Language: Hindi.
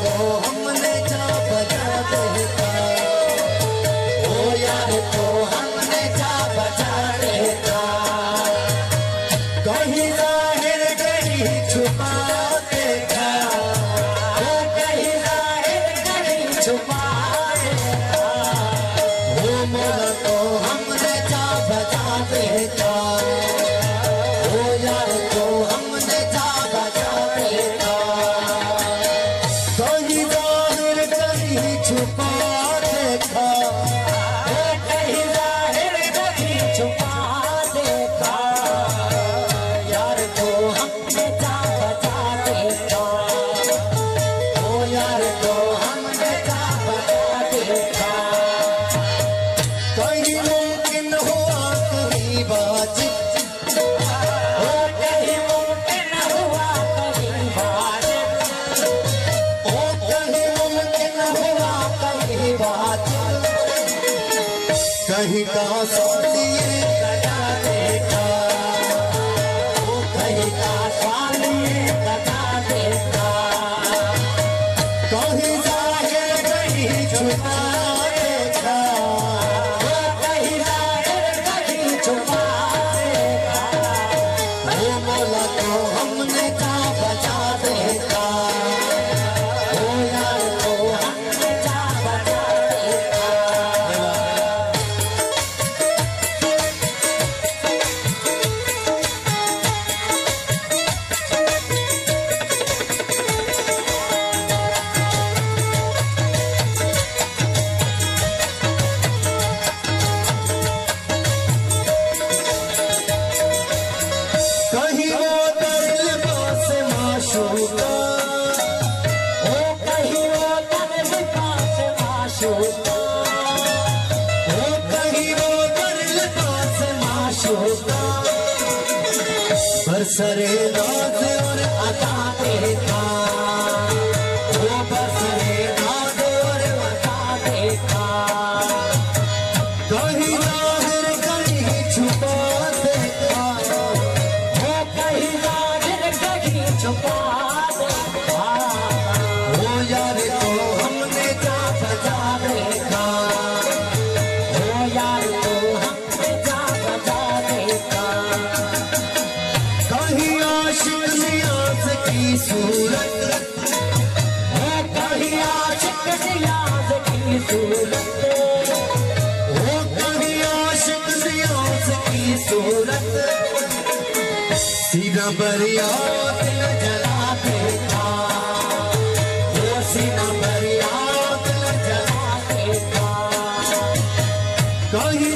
को हमने जा बजा देखा, ओ यार को हमने जा बजा देखा। कहीं जाहिर कहीं छुपा देखा, ओ कहीं जाहिर कहीं छुपा देखा। ओ मोला को हमने जा बजा देखा, ओ यार को हमने जा बजा देखा। कहीं जाहिर कहीं छुपा देखा, ओ कहीं जाहिर कहीं छुपा देखा। यार को हमने जा बजा देखा, ओ यार को हमने जा बजा देखा। कहीं मुमकिन हुआ कहीं बाजी, ओ कहीं मुमकिन हुआ कहीं बाजी, ओ कहीं मुमकिन हुआ कहीं बाजी। कहीं का सालिए कटा देखा, ओ कहीं का सालिए कटा देखा। कहीं जाहिर कहीं छुपा देखा, ओ कहीं जाहिर कहीं छुपा देखा। ओ मौला को हमने जा बजा देखा, ओ यार को हमने जा बजा देखा। कहीं वो दर्द पास माशूका, ओ कहीं वो दर्द पास माशूका, ओ कहीं वो दर्द पास माशूका। बरसरे नाज और अता देखा, ओ बरसरे नाज और अता देखा। कहीं जाहिर कहीं छुपा देखा, ओ कहीं जाहिर कहीं छुपा देखा। ओ यार को हमने जा बजा देखा, ओ यार को हमने जा बजा देखा। कहीं आशिक नियाज की सूरत, ओ कहीं आशिक नियाज की सूरत, ओ कहीं आशिक नियाज की सूरत। सीना बरियात न जला देखा, ओ सीना बरियात न जला देखा। कहीं